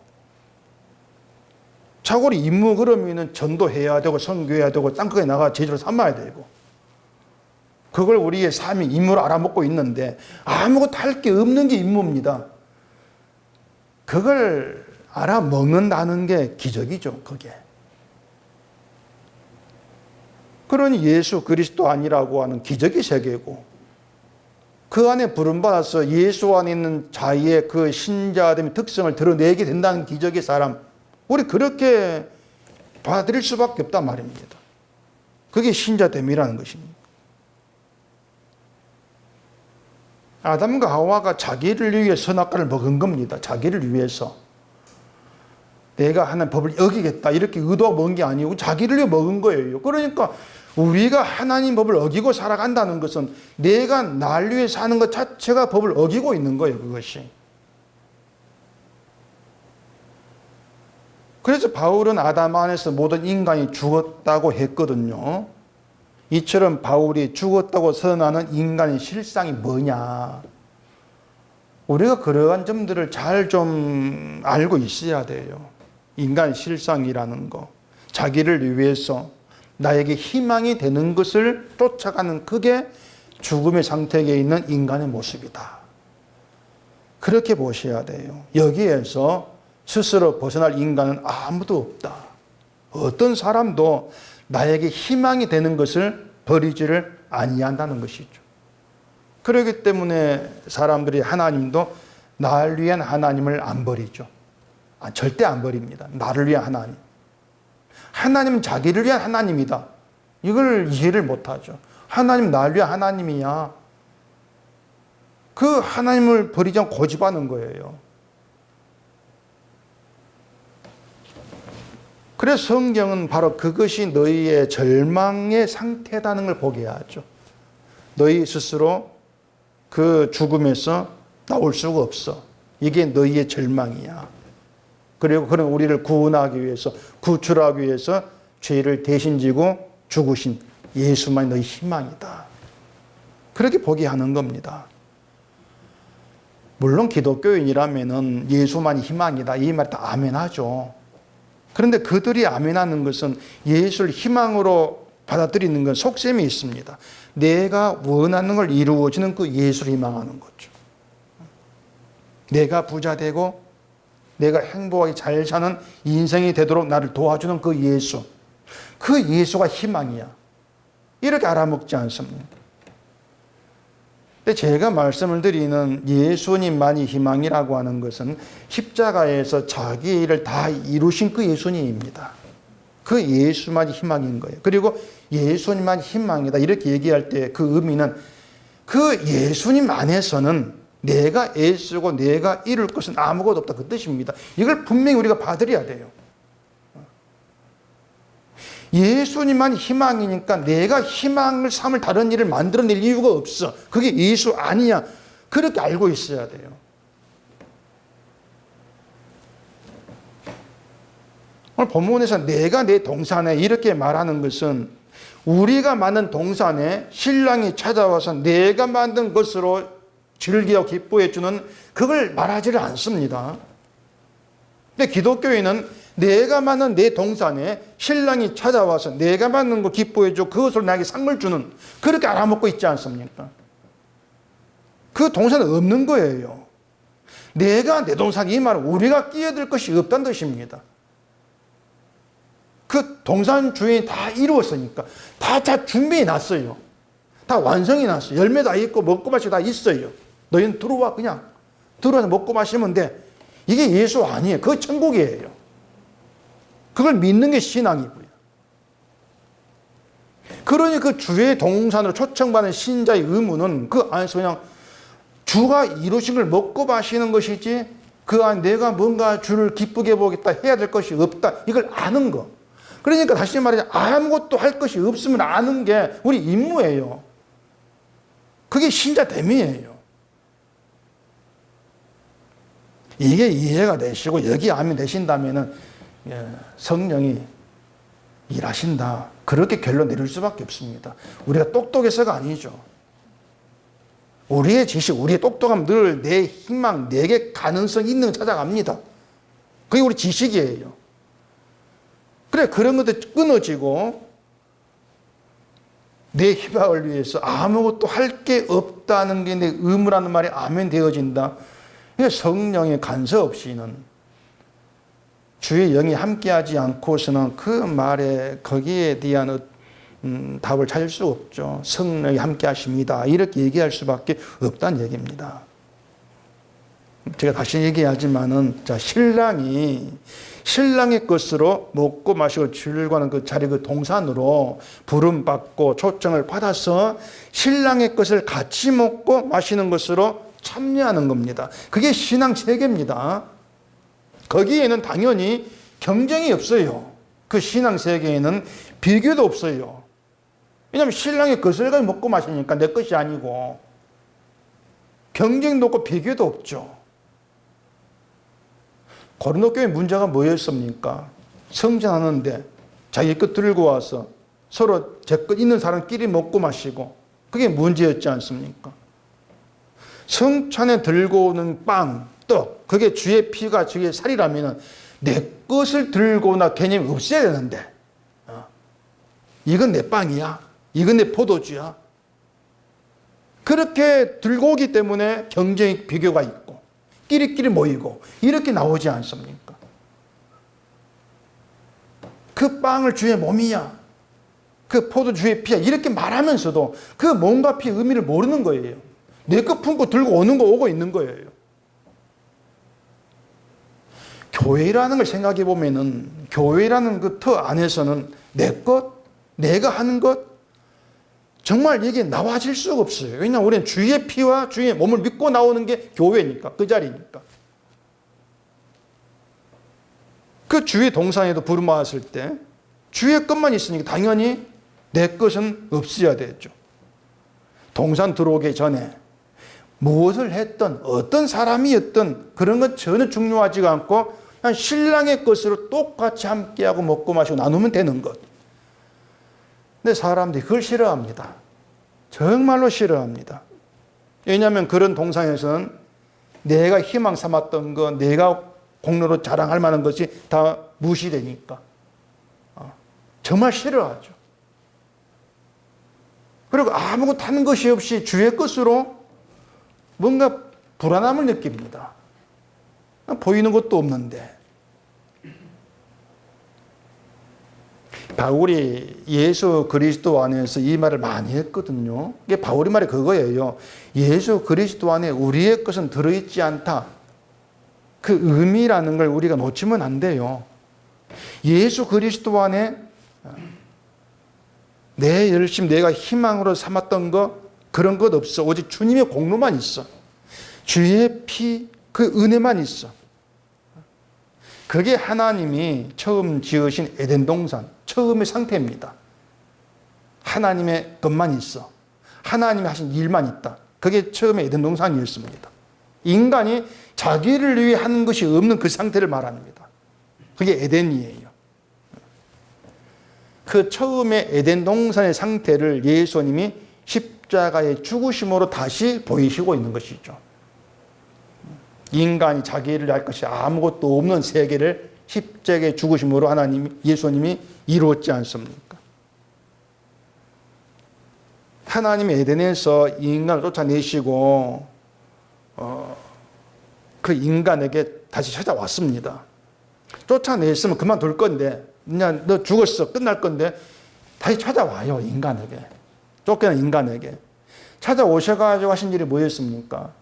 A: 자고로 임무 그러면은 전도해야 되고 선교해야 되고 땅끝에 나가 제자로 삼아야 되고 그걸 우리의 삶이 임무로 알아먹고 있는데 아무것도 할 게 없는 게 임무입니다. 그걸 알아먹는다는 게 기적이죠. 그게. 그러니 예수 그리스도 아니라고 하는 기적의 세계고 그 안에 부름받아서 예수 안에 있는 자기의 그 신자됨의 특성을 드러내게 된다는 기적의 사람, 우리 그렇게 받아들일 수밖에 없단 말입니다. 그게 신자됨이라는 것입니다. 아담과 하와가 자기를 위해 선악과를 먹은 겁니다. 자기를 위해서. 내가 하는 법을 어기겠다 이렇게 의도하고 먹은 게 아니고 자기를 위해 먹은 거예요. 그러니까 우리가 하나님 법을 어기고 살아간다는 것은 내가 날 위해 사는 것 자체가 법을 어기고 있는 거예요. 그것이. 그래서 바울은 아담 안에서 모든 인간이 죽었다고 했거든요. 이처럼 바울이 죽었다고 선언하는 인간의 실상이 뭐냐. 우리가 그러한 점들을 잘 좀 알고 있어야 돼요. 인간 실상이라는 거. 자기를 위해서 나에게 희망이 되는 것을 쫓아가는 그게 죽음의 상태에 있는 인간의 모습이다. 그렇게 보셔야 돼요. 여기에서 스스로 벗어날 인간은 아무도 없다. 어떤 사람도 나에게 희망이 되는 것을 버리지를 아니한다는 것이죠. 그렇기 때문에 사람들이 하나님도 나를 위한 하나님을 안 버리죠. 절대 안 버립니다. 나를 위한 하나님. 하나님은 자기를 위한 하나님이다. 이걸 이해를 못하죠. 하나님 나를 위한 하나님이야. 그 하나님을 버리지 않고 고집하는 거예요. 그래서 성경은 바로 그것이 너희의 절망의 상태라는 걸 보게 하죠. 너희 스스로 그 죽음에서 나올 수가 없어. 이게 너희의 절망이야. 그리고 그는 우리를 구원하기 위해서, 구출하기 위해서 죄를 대신 지고 죽으신 예수만이 너희 희망이다. 그렇게 보게 하는 겁니다. 물론 기독교인이라면 예수만이 희망이다. 이 말 다 아멘하죠. 그런데 그들이 아멘하는 것은 예수를 희망으로 받아들이는 건 속셈이 있습니다. 내가 원하는 걸 이루어지는 그 예수를 희망하는 거죠. 내가 부자 되고 내가 행복하게 잘 사는 인생이 되도록 나를 도와주는 그 예수. 그 예수가 희망이야. 이렇게 알아먹지 않습니까? 근데 제가 말씀을 드리는 예수님만이 희망이라고 하는 것은 십자가에서 자기 일을 다 이루신 그 예수님입니다. 그 예수만이 희망인 거예요. 그리고 예수님만이 희망이다 이렇게 얘기할 때 그 의미는 그 예수님 안에서는 내가 애쓰고 내가 이룰 것은 아무것도 없다 그 뜻입니다. 이걸 분명히 우리가 받아들여야 돼요. 예수님만 희망이니까 내가 희망을 삼을 다른 일을 만들어낼 이유가 없어. 그게 예수 아니야. 그렇게 알고 있어야 돼요. 오늘 본문에서 내가 내 동산에 이렇게 말하는 것은 우리가 만든 동산에 신랑이 찾아와서 내가 만든 것으로 즐기고 기뻐해 주는 그걸 말하지를 않습니다. 근데 기독교인은 내가 만든 내 동산에 신랑이 찾아와서 내가 만든 거 기뻐해 줘 그것으로 나에게 상을 주는 그렇게 알아먹고 있지 않습니까? 그 동산은 없는 거예요. 내가 내 동산 이 말은 우리가 끼어들 것이 없다는 뜻입니다. 그 동산 주인이 다 이루었으니까 다 준비해 놨어요. 다 완성해 놨어요. 열매 다 있고 먹고 마시고 다 있어요. 너희는 들어와 그냥 들어와서 먹고 마시면 돼. 이게 예수 아니에요. 그거 천국이에요. 그걸 믿는 게 신앙이고요. 그러니 그 주의 동산으로 초청받은 신자의 의무는 그 안에서 그냥 주가 이루신 걸 먹고 마시는 것이지 그 안에 내가 뭔가 주를 기쁘게 보겠다 해야 될 것이 없다. 이걸 아는 거. 그러니까 다시 말하자 아무것도 할 것이 없으면 아는 게 우리 임무예요. 그게 신자됨이에요. 이게 이해가 되시고 여기 아멘 되신다면은 성령이 일하신다. 그렇게 결론 내릴 수밖에 없습니다. 우리가 똑똑해서가 아니죠. 우리의 지식, 우리의 똑똑함 늘 내 희망, 내게 가능성 있는 거 찾아갑니다. 그게 우리 지식이에요. 그래 그런 것들 끊어지고 내 희망을 위해서 아무것도 할 게 없다는 게 내 의무라는 말이 아멘 되어진다. 성령의 간섭 없이는 주의 영이 함께하지 않고서는 그 말에 거기에 대한 답을 찾을 수 없죠. 성령이 함께하십니다. 이렇게 얘기할 수밖에 없다는 얘기입니다. 제가 다시 얘기하지만은 자 신랑의 것으로 먹고 마시고 즐거워하는 그 자리 그 동산으로 부름받고 초청을 받아서 신랑의 것을 같이 먹고 마시는 것으로 참여하는 겁니다. 그게 신앙 세계입니다. 거기에는 당연히 경쟁이 없어요. 그 신앙 세계에는 비교도 없어요. 왜냐하면 신랑의 것을 가지고 먹고 마시니까 내 것이 아니고 경쟁도 없고 비교도 없죠. 고린도 교회 문제가 뭐였습니까? 성전하는데 자기 것 들고 와서 서로 제 것 있는 사람끼리 먹고 마시고 그게 문제였지 않습니까? 성찬에 들고 오는 빵, 떡, 그게 주의 피가 주의 살이라면 내 것을 들고 오나 개념이 없어야 되는데 이건 내 빵이야. 이건 내 포도주야. 그렇게 들고 오기 때문에 경쟁 비교가 있고 끼리끼리 모이고 이렇게 나오지 않습니까? 그 빵을 주의 몸이야. 그 포도 주의 피야. 이렇게 말하면서도 그 몸과 피의 의미를 모르는 거예요. 내 것 품고 들고 오는 거 오고 있는 거예요. 교회라는 걸 생각해 보면은 교회라는 그 터 안에서는 내 것, 내가 하는 것 정말 이게 나와질 수가 없어요. 왜냐하면 우리는 주의 피와 주의 몸을 믿고 나오는 게 교회니까 그 자리니까. 그 주의 동산에도 부름받았을 때 주의 것만 있으니까 당연히 내 것은 없어야 되죠. 동산 들어오기 전에 무엇을 했든 어떤 사람이었든 그런 건 전혀 중요하지가 않고 그냥 신랑의 것으로 똑같이 함께하고 먹고 마시고 나누면 되는 것. 근데 사람들이 그걸 싫어합니다. 정말로 싫어합니다. 왜냐하면 그런 동산에서는 내가 희망 삼았던 것, 내가 공로로 자랑할 만한 것이 다 무시되니까. 정말 싫어하죠. 그리고 아무것도 하는 것이 없이 주의 것으로 뭔가 불안함을 느낍니다. 보이는 것도 없는데. 바울이 예수 그리스도 안에서 이 말을 많이 했거든요. 이게 바울의 말이 그거예요. 예수 그리스도 안에 우리의 것은 들어있지 않다. 그 의미라는 걸 우리가 놓치면 안 돼요. 예수 그리스도 안에 내 열심, 내가 희망으로 삼았던 것, 그런 것 없어. 오직 주님의 공로만 있어. 주의 피, 그 은혜만 있어. 그게 하나님이 처음 지으신 에덴 동산, 처음의 상태입니다. 하나님의 것만 있어. 하나님이 하신 일만 있다. 그게 처음의 에덴 동산이었습니다. 인간이 자기를 위해 하는 것이 없는 그 상태를 말합니다. 그게 에덴이에요. 그 처음의 에덴 동산의 상태를 예수님이 십자가의 죽으심으로 다시 보이시고 있는 것이죠. 인간이 자기를 위할 것이 아무것도 없는 세계를 십자가의 죽으심으로 예수님이 이루었지 않습니까? 하나님이 에덴에서 인간을 쫓아내시고 그 인간에게 다시 찾아왔습니다. 쫓아냈으면 그만둘 건데, 그냥 너 죽었어, 끝날 건데 다시 찾아와요. 인간에게, 쫓겨난 인간에게 찾아오셔가지고 하신 일이 뭐였습니까?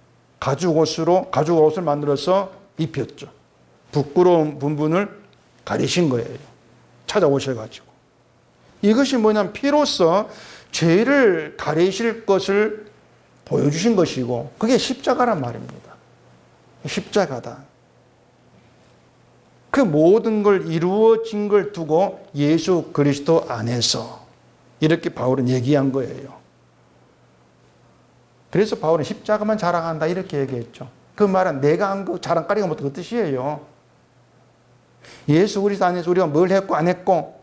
A: 가죽 옷을 만들어서 입혔죠. 부끄러운 부분을 가리신 거예요. 찾아오셔가지고. 이것이 뭐냐면 피로써 죄를 가리실 것을 보여주신 것이고, 그게 십자가란 말입니다. 십자가다. 그 모든 걸 이루어진 걸 두고 예수 그리스도 안에서, 이렇게 바울은 얘기한 거예요. 그래서 바울은 십자가만 자랑한다 이렇게 얘기했죠. 그 말은 내가 한 거 자랑거리가 뭐 그 뜻이에요. 예수 그리스도 안에서 우리가 뭘 했고 안 했고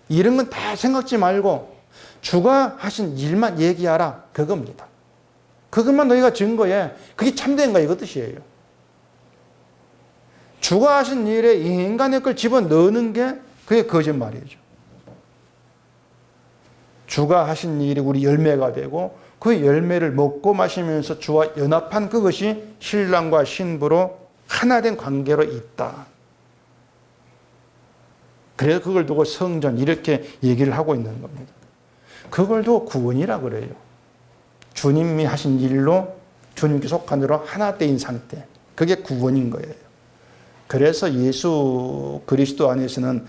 A: 이런 건 다 생각지 말고 주가 하신 일만 얘기하라, 그겁니다. 그것만 너희가 증거해. 그게 참된 거야, 이거 뜻이에요. 주가 하신 일에 인간의 걸 집어넣는 게 그게 거짓말이죠. 주가 하신 일이 우리 열매가 되고 그 열매를 먹고 마시면서 주와 연합한 그것이 신랑과 신부로 하나된 관계로 있다. 그래서 그걸 두고 성전 이렇게 얘기를 하고 있는 겁니다. 그걸 두고 구원이라고 그래요. 주님이 하신 일로 주님께 속한 대로 하나 되인 상태. 그게 구원인 거예요. 그래서 예수 그리스도 안에서는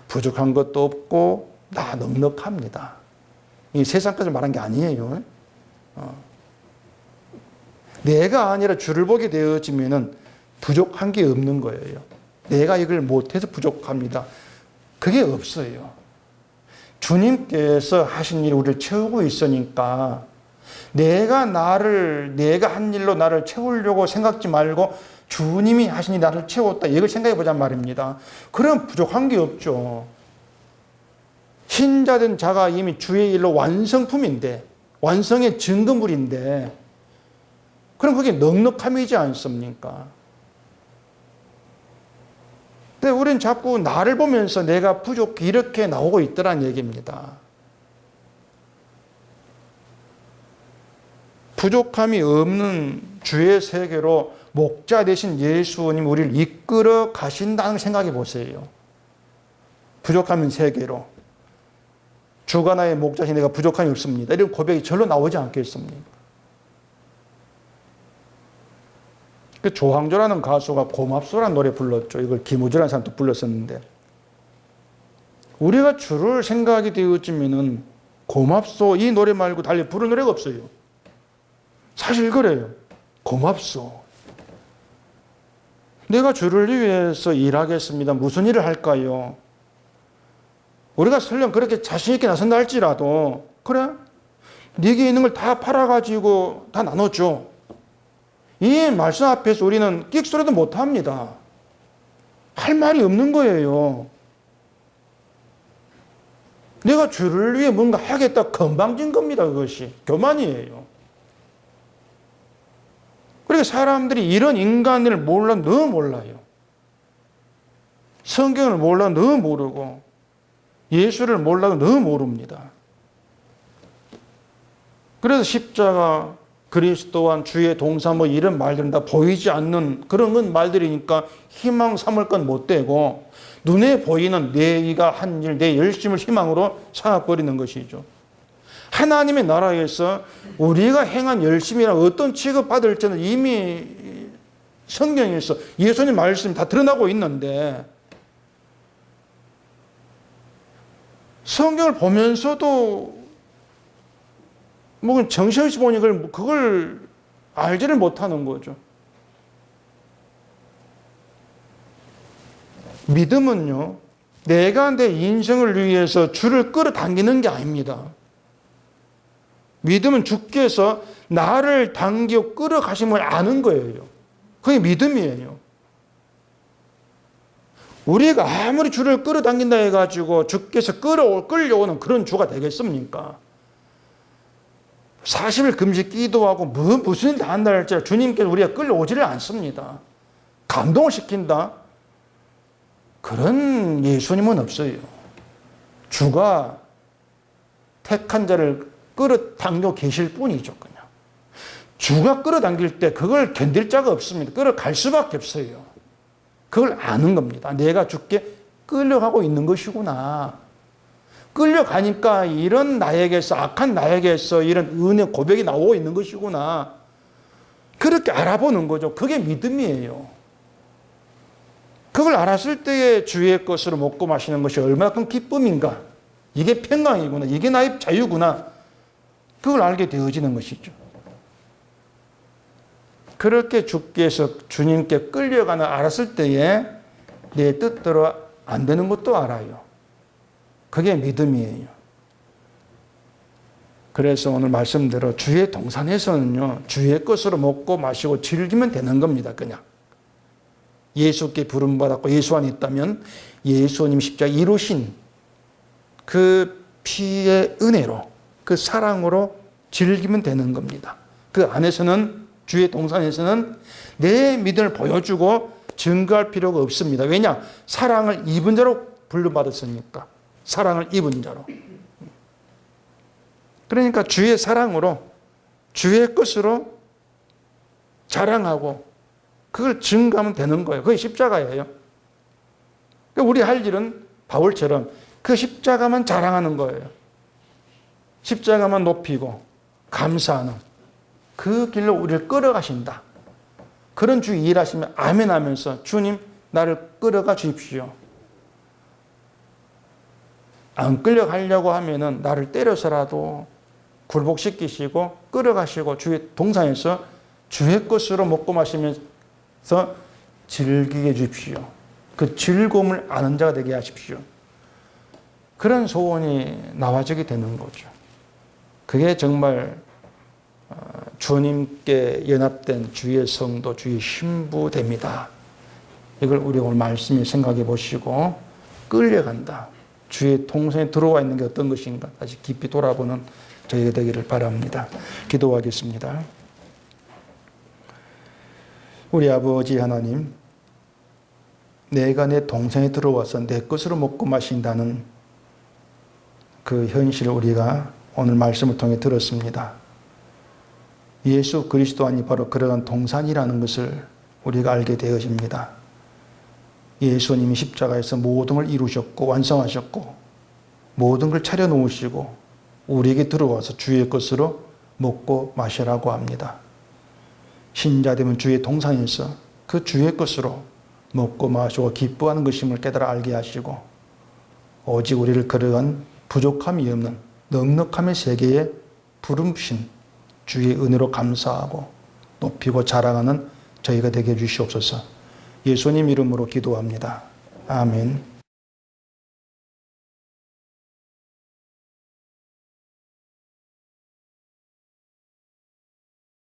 A: 부족한 것도 없고 다 넉넉합니다. 이 세상 것을 말한 게 아니에요. 내가 아니라 주를 보게 되어지면은 부족한 게 없는 거예요. 내가 이걸 못해서 부족합니다. 그게 없어요. 주님께서 하신 일 우리를 채우고 있으니까 내가 한 일로 나를 채우려고 생각지 말고 주님이 하신 일 나를 채웠다, 이걸 생각해 보자는 말입니다. 그럼 부족한 게 없죠. 신자된 자가 이미 주의 일로 완성품인데, 완성의 증거물인데, 그럼 그게 넉넉함이지 않습니까? 근데 우리는 자꾸 나를 보면서 내가 부족해 이렇게 나오고 있더란 얘기입니다. 부족함이 없는 주의 세계로 목자 되신 예수님 우리를 이끌어 가신다는 생각해 보세요. 부족함인 세계로. 주가 나의 목자신 내가 부족함이 없습니다. 이런 고백이 절로 나오지 않겠습니까? 그 조항조라는 가수가 고맙소라는 노래 불렀죠. 이걸 김우주라는 사람도 불렀었는데, 우리가 주를 생각이 되어지면은 고맙소 이 노래 말고 달리 부를 노래가 없어요. 사실 그래요. 고맙소. 내가 주를 위해서 일하겠습니다. 무슨 일을 할까요? 우리가 설령 그렇게 자신 있게 나선다 할지라도, 그래? 네게 있는 걸 다 팔아가지고 다 나눠줘. 이 말씀 앞에서 우리는 끽소리도 못합니다. 할 말이 없는 거예요. 내가 주를 위해 뭔가 하겠다 건방진 겁니다. 그것이 교만이에요. 그러니까 사람들이 이런 인간을 몰라 너무 몰라요. 성경을 몰라 너무 모르고 예수를 몰라도 너무 모릅니다. 그래서 십자가 그리스도와 주의 동사 뭐 이런 말들은 다 보이지 않는 그런 말들이니까 희망 삼을 건 못 되고 눈에 보이는 내가 한 일, 내 열심을 희망으로 삼아버리는 것이죠. 하나님의 나라에서 우리가 행한 열심이랑 어떤 취급받을지는 이미 성경에서 예수님 말씀이 다 드러나고 있는데 성경을 보면서도 뭐 정신없이 보니 그걸 알지를 못하는 거죠. 믿음은요, 내가 내 인생을 위해서 주를 끌어당기는 게 아닙니다. 믿음은 주께서 나를 당겨 끌어가심을 아는 거예요. 그게 믿음이에요. 우리가 아무리 주를 끌어당긴다 해가지고 주께서 끌려오는 그런 주가 되겠습니까? 40일 금식 기도하고 무슨 일 다 한다 할지 주님께서 우리가 끌려오지를 않습니다. 감동을 시킨다? 그런 예수님은 없어요. 주가 택한 자를 끌어당겨 계실 뿐이죠, 그냥. 주가 끌어당길 때 그걸 견딜 자가 없습니다. 끌어갈 수밖에 없어요. 그걸 아는 겁니다. 내가 주께 끌려가고 있는 것이구나. 끌려가니까 이런 나에게서, 악한 나에게서 이런 은혜 고백이 나오고 있는 것이구나. 그렇게 알아보는 거죠. 그게 믿음이에요. 그걸 알았을 때에 주의 것으로 먹고 마시는 것이 얼마나 큰 기쁨인가. 이게 평강이구나. 이게 나의 자유구나. 그걸 알게 되어지는 것이죠. 그렇게 주께서 주님께 끌려가는 알았을 때에 내 뜻대로 안 되는 것도 알아요. 그게 믿음이에요. 그래서 오늘 말씀대로 주의 동산에서는요, 주의 것으로 먹고 마시고 즐기면 되는 겁니다, 그냥. 예수께 부름받았고 예수 안에 있다면 예수님 십자가 이루신 그 피의 은혜로, 그 사랑으로 즐기면 되는 겁니다. 그 안에서는, 주의 동산에서는 내 믿음을 보여주고 증거할 필요가 없습니다. 왜냐? 사랑을 입은 자로 불러받았으니까. 사랑을 입은 자로. 그러니까 주의 사랑으로, 주의 것으로 자랑하고 그걸 증거하면 되는 거예요. 그게 십자가예요. 우리 할 일은 바울처럼 그 십자가만 자랑하는 거예요. 십자가만 높이고 감사하는 그 길로 우리를 끌어가신다. 그런 주 일하시면 아멘 하면서 주님 나를 끌어가 주십시오. 안 끌려가려고 하면은 나를 때려서라도 굴복시키시고 끌어가시고 주의 동산에서 주의 것으로 먹고 마시면서 즐기게 해주십시오. 그 즐거움을 아는 자가 되게 하십시오. 그런 소원이 나와지게 되는 거죠. 그게 정말 주님께 연합된 주의 성도, 주의 신부됩니다. 이걸 우리 오늘 말씀에 생각해 보시고 끌려간다. 주의 동선에 들어와 있는 게 어떤 것인가 다시 깊이 돌아보는 저희가 되기를 바랍니다. 기도하겠습니다. 우리 아버지 하나님, 내가 내 동생에 들어와서 내 것으로 먹고 마신다는 그 현실을 우리가 오늘 말씀을 통해 들었습니다. 예수 그리스도 안이 바로 그러한 동산이라는 것을 우리가 알게 되어집니다. 예수님이 십자가에서 모든 걸 이루셨고 완성하셨고 모든 걸 차려놓으시고 우리에게 들어와서 주의 것으로 먹고 마시라고 합니다. 신자되면 주의 동산에서 그 주의 것으로 먹고 마시고 기뻐하는 것임을 깨달아 알게 하시고 오직 우리를 그러한 부족함이 없는 넉넉함의 세계에 부름신 주의 은혜로 감사하고 높이고 자랑하는 저희가 되게 해주시옵소서. 예수님 이름으로 기도합니다. 아멘.